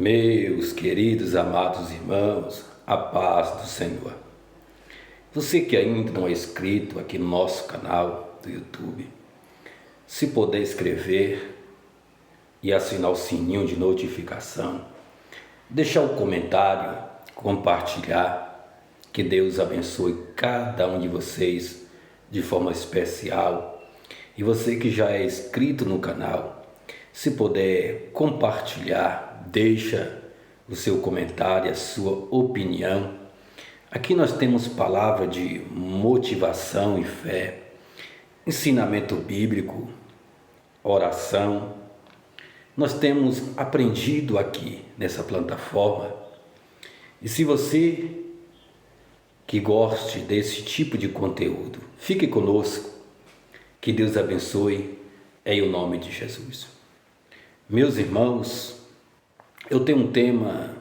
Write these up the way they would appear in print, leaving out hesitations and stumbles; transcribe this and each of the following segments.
Meus queridos, amados irmãos, a paz do Senhor. Você que ainda não é inscrito aqui no nosso canal do YouTube, se puder inscrever e assinar o sininho de notificação, deixar um comentário, compartilhar, que Deus abençoe cada um de vocês de forma especial. E você que já é inscrito no canal, se puder compartilhar, deixa o seu comentário, a sua opinião. Aqui nós temos palavra de motivação e fé, ensinamento bíblico, oração. Nós temos aprendido aqui nessa plataforma. E se você que goste desse tipo de conteúdo, fique conosco. Que Deus abençoe em o nome de Jesus. Meus irmãos, eu tenho um tema,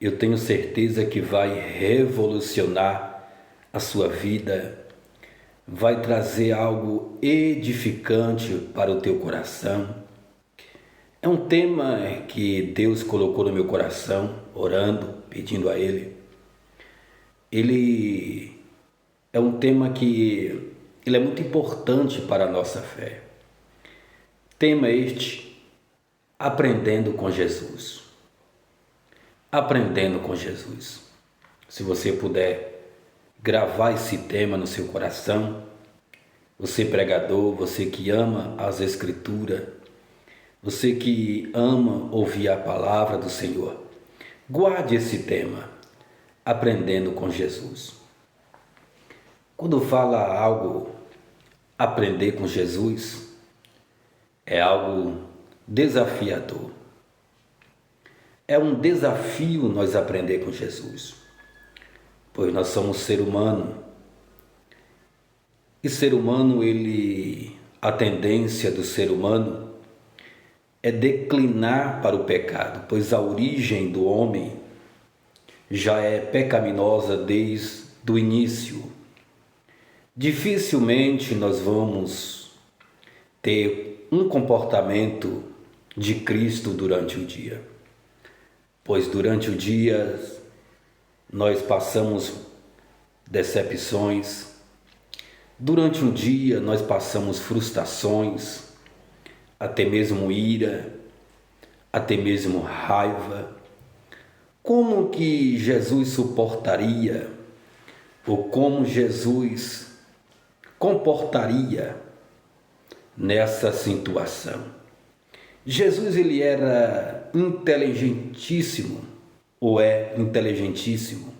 eu tenho certeza que vai revolucionar a sua vida, vai trazer algo edificante para o teu coração. É um tema que Deus colocou no meu coração, orando, pedindo a Ele. Ele é um tema que ele é muito importante para a nossa fé. Tema este: aprendendo com Jesus. Aprendendo com Jesus. Se você puder gravar esse tema no seu coração, você pregador, você que ama as Escrituras, você que ama ouvir a palavra do Senhor, guarde esse tema, aprendendo com Jesus. Quando fala algo, aprender com Jesus, é algo desafiador. É um desafio nós aprender com Jesus, pois nós somos ser humano. E ser humano, a tendência do ser humano é declinar para o pecado, pois a origem do homem já é pecaminosa desde o início. Dificilmente nós vamos ter um comportamento de Cristo durante o dia, pois durante o dia nós passamos decepções, durante o dia nós passamos frustrações, até mesmo ira, até mesmo raiva. Como que Jesus suportaria, ou como Jesus comportaria nessa situação? Jesus, ele era inteligentíssimo, ou é inteligentíssimo.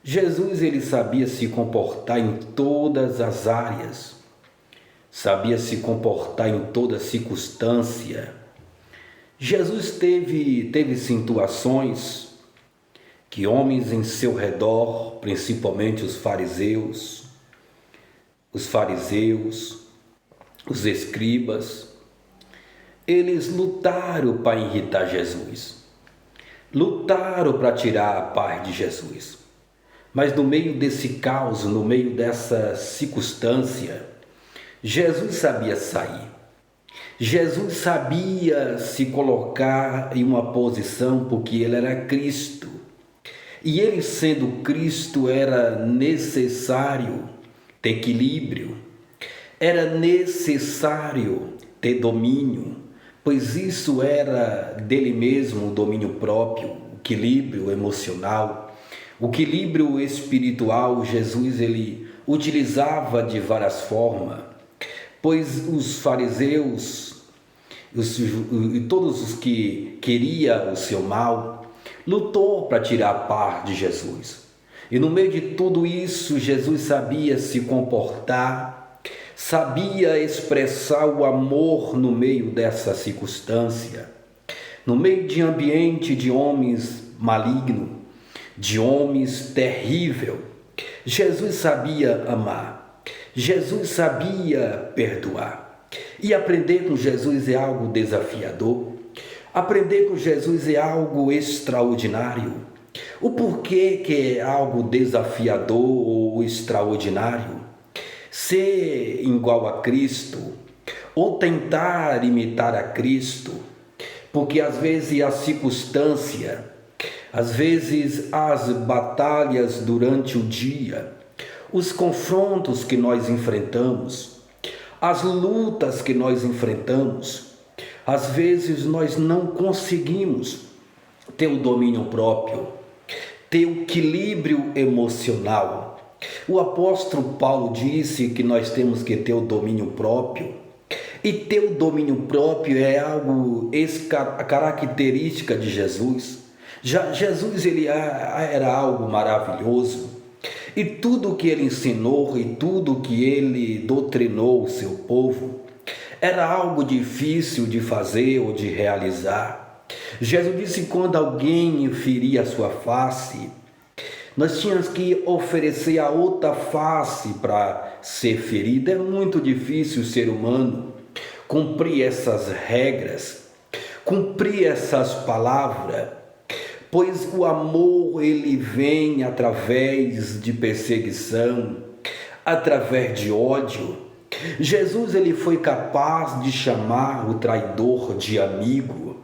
Jesus, ele sabia se comportar em todas as áreas, sabia se comportar em toda circunstância. Jesus teve situações que homens em seu redor, principalmente os fariseus, os escribas, eles lutaram para irritar Jesus, lutaram para tirar a paz de Jesus. Mas no meio desse caos, no meio dessa circunstância, Jesus sabia sair. Jesus sabia se colocar em uma posição, porque ele era Cristo. E ele, sendo Cristo, era necessário ter equilíbrio, era necessário ter domínio, pois isso era dele mesmo, o domínio próprio, o equilíbrio emocional, o equilíbrio espiritual. Jesus, ele utilizava de várias formas, pois os fariseus e todos os que queriam o seu mal, lutou para tirar a paz de Jesus. E no meio de tudo isso, Jesus sabia se comportar, sabia expressar o amor no meio dessa circunstância, no meio de ambiente de homens malignos, de homens terríveis. Jesus sabia amar, Jesus sabia perdoar. E aprender com Jesus é algo desafiador. Aprender com Jesus é algo extraordinário. O porquê que é algo desafiador ou extraordinário? Ser igual a Cristo ou tentar imitar a Cristo porque às vezes a circunstância, às vezes as batalhas durante o dia, os confrontos que nós enfrentamos, as lutas que nós enfrentamos, às vezes nós não conseguimos ter o domínio próprio, ter o equilíbrio emocional. O apóstolo Paulo disse que nós temos que ter o domínio próprio, e ter o domínio próprio é algo, a característica de Jesus. Jesus ele era algo maravilhoso, e tudo que ele ensinou e tudo que ele doutrinou o seu povo era algo difícil de fazer ou de realizar. Jesus disse que quando alguém feria a sua face, nós tínhamos que oferecer a outra face para ser ferido. É muito difícil o ser humano cumprir essas regras, cumprir essas palavras, pois o amor ele vem através de perseguição, através de ódio. Jesus ele foi capaz de chamar o traidor de amigo.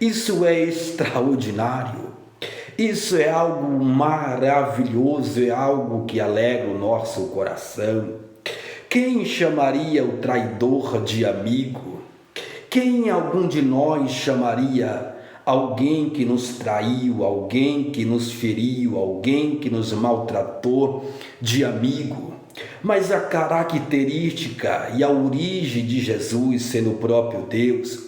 Isso é extraordinário. Isso é algo maravilhoso, é algo que alegra o nosso coração. Quem chamaria o traidor de amigo? Quem algum de nós chamaria alguém que nos traiu, alguém que nos feriu, alguém que nos maltratou de amigo? Mas a característica e a origem de Jesus sendo o próprio Deus,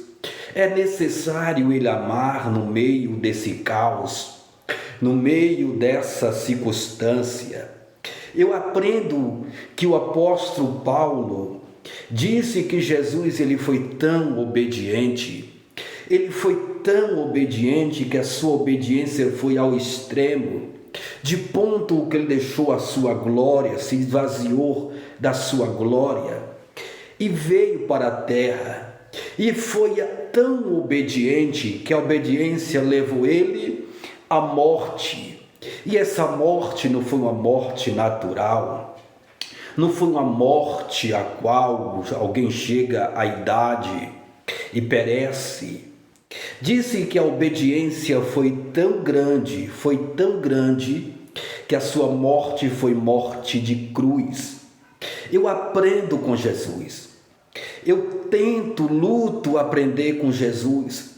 é necessário ele amar no meio desse caos, no meio dessa circunstância. Eu aprendo que o apóstolo Paulo disse que Jesus ele foi tão obediente, ele foi tão obediente que a sua obediência foi ao extremo, de ponto que ele deixou a sua glória, se esvaziou da sua glória e veio para a terra, e foi tão obediente que a obediência levou ele à morte. E essa morte não foi uma morte natural, não foi uma morte a qual alguém chega à idade e perece. Disse que a obediência foi tão grande, que a sua morte foi morte de cruz. Eu aprendo com Jesus, eu luto aprender com Jesus,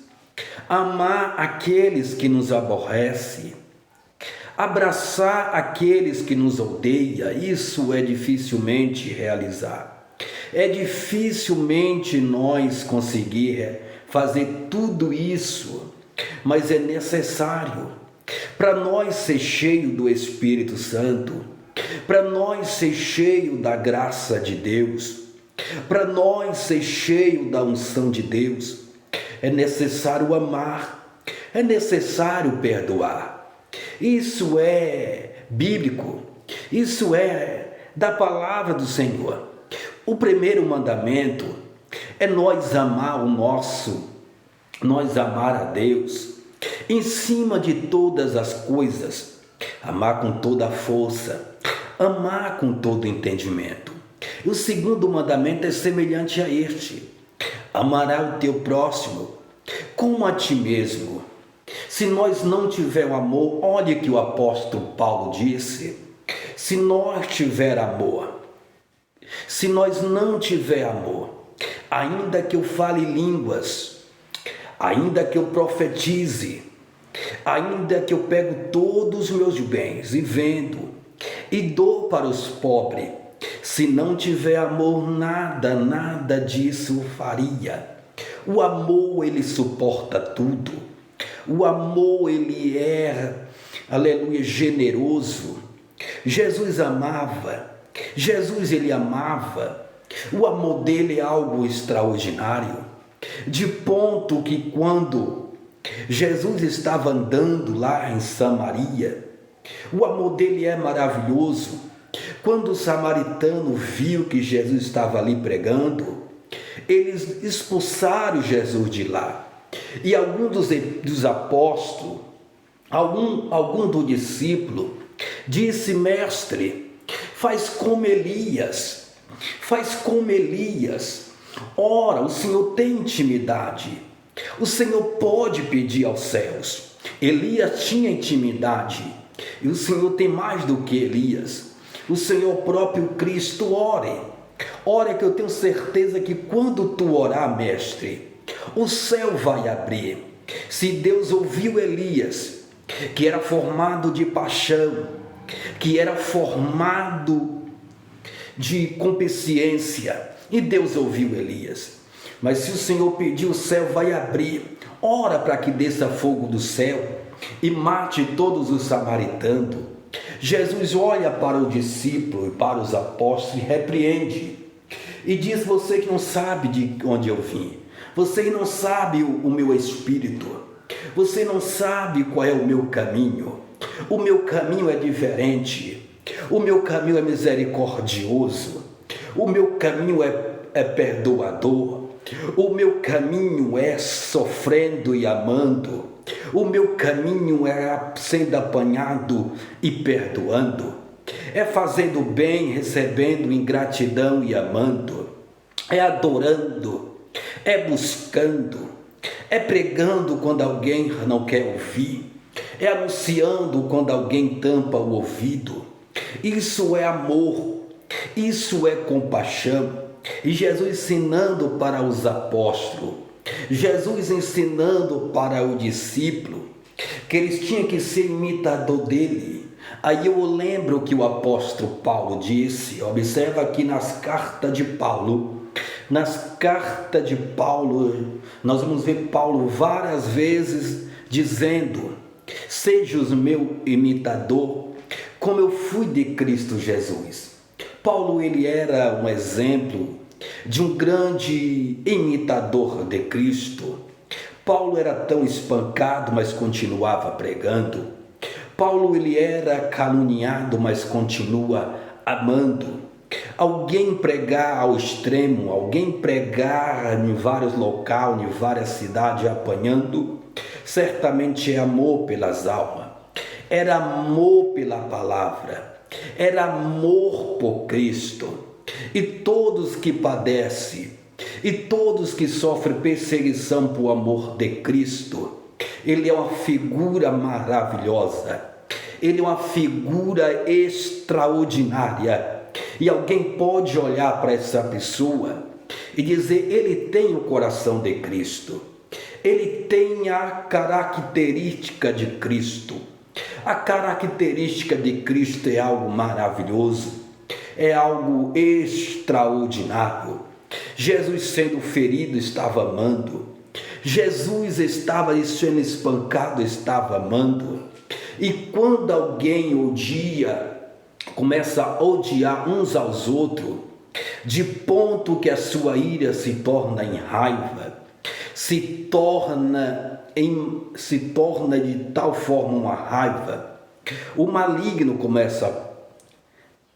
amar aqueles que nos aborrecem, abraçar aqueles que nos odeiam. Isso é dificilmente realizar. É dificilmente nós conseguir fazer tudo isso, mas é necessário para nós ser cheio do Espírito Santo, para nós ser cheio da graça de Deus, para nós ser cheio da unção de Deus. É necessário amar, é necessário perdoar. Isso é bíblico, isso é da palavra do Senhor. O primeiro mandamento é nós amar a Deus em cima de todas as coisas, amar com toda a força, amar com todo entendimento. E o segundo mandamento é semelhante a este: amará o teu próximo como a ti mesmo. Se nós não tivermos amor, olha que o apóstolo Paulo disse: se nós tiver amor, se nós não tiver amor, ainda que eu fale línguas, ainda que eu profetize, ainda que eu pego todos os meus bens e vendo e dou para os pobres, se não tiver amor, nada disso faria. O amor ele suporta tudo. O amor ele é, aleluia, generoso. Jesus amava. Jesus ele amava. O amor dele é algo extraordinário, de ponto que quando Jesus estava andando lá em Samaria, o amor dele é maravilhoso. Quando o samaritano viu que Jesus estava ali pregando, eles expulsaram Jesus de lá. E algum dos apóstolos, algum do discípulo, disse: mestre, faz como Elias. Ora, o Senhor tem intimidade. O Senhor pode pedir aos céus. Elias tinha intimidade. E o Senhor tem mais do que Elias. O Senhor próprio Cristo ore. Ore, que eu tenho certeza que quando tu orar, mestre, o céu vai abrir. Se Deus ouviu Elias, que era formado de paixão, que era formado de consciência, e Deus ouviu Elias. Mas se o Senhor pedir, o céu vai abrir. Ora para que desça fogo do céu e mate todos os samaritanos. Jesus olha para o discípulo e para os apóstolos e repreende. E diz: você que não sabe de onde eu vim. Você que não sabe o meu espírito. Você não sabe qual é o meu caminho. O meu caminho é diferente. O meu caminho é misericordioso. O meu caminho é perdoador. O meu caminho é sofrendo e amando. O meu caminho é sendo apanhado e perdoando. É fazendo bem, recebendo em gratidão e amando. É adorando. É buscando. É pregando quando alguém não quer ouvir. É anunciando quando alguém tampa o ouvido. Isso é amor. Isso é compaixão. E Jesus ensinando para os apóstolos, Jesus ensinando para o discípulo, que eles tinham que ser imitador dele. Aí eu lembro que o apóstolo Paulo disse, observa aqui nas cartas de Paulo, nós vamos ver Paulo várias vezes dizendo: seja o meu imitador, como eu fui de Cristo Jesus. Paulo, ele era um exemplo de um grande imitador de Cristo. Paulo era tão espancado, mas continuava pregando. Paulo, ele era caluniado, mas continua amando. Alguém pregar ao extremo, alguém pregar em vários locais, em várias cidades, apanhando, certamente é amor pelas almas. Era amor pela palavra. Era amor por Cristo. E todos que padecem, e todos que sofrem perseguição por amor de Cristo, ele é uma figura maravilhosa, ele é uma figura extraordinária. E alguém pode olhar para essa pessoa e dizer: ele tem o coração de Cristo, ele tem a característica de Cristo. A característica de Cristo é algo maravilhoso, é algo extraordinário. Jesus, sendo ferido, estava amando. Jesus estava sendo espancado, estava amando. E quando alguém começa a odiar uns aos outros, de ponto que a sua ira se torna em raiva, se torna de tal forma uma raiva, o maligno começa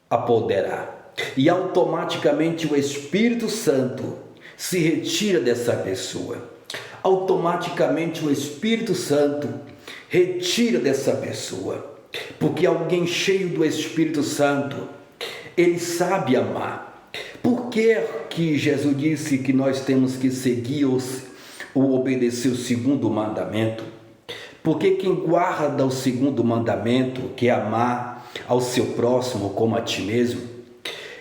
a apoderar, e automaticamente o Espírito Santo se retira dessa pessoa. Automaticamente o Espírito Santo retira dessa pessoa, porque alguém cheio do Espírito Santo, ele sabe amar. Por que Jesus disse que nós temos que seguir ou obedecer o segundo mandamento? Porque quem guarda o segundo mandamento, que é amar ao seu próximo como a ti mesmo,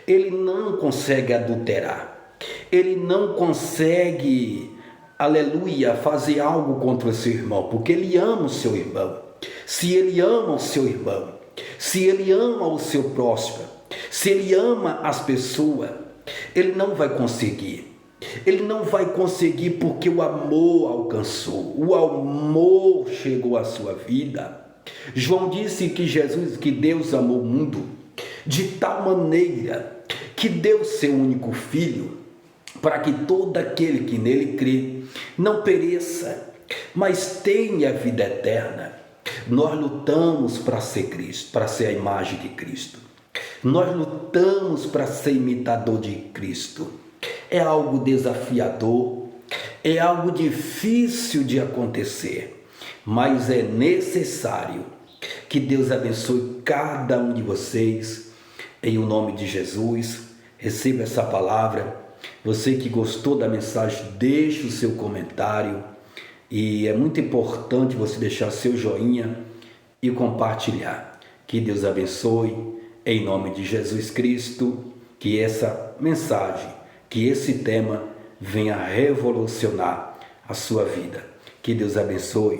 ele não consegue adulterar, ele não consegue, aleluia, fazer algo contra o seu irmão, porque ele ama o seu irmão. Se ele ama o seu irmão, se ele ama o seu próximo, se ele ama as pessoas, ele não vai conseguir. Ele não vai conseguir, porque o amor alcançou, o amor chegou à sua vida. João disse que Deus amou o mundo de tal maneira que deu seu único filho, para que todo aquele que nele crê não pereça, mas tenha vida eterna. Nós lutamos para ser Cristo, para ser a imagem de Cristo. Nós lutamos para ser imitador de Cristo. É algo desafiador, é algo difícil de acontecer, mas é necessário. Que Deus abençoe cada um de vocês, em o nome de Jesus. Receba essa palavra. Você que gostou da mensagem, deixe o seu comentário, E é muito importante você deixar seu joinha e compartilhar. Que Deus abençoe, em nome de Jesus Cristo, que essa mensagem, que esse tema venha revolucionar a sua vida. Que Deus abençoe.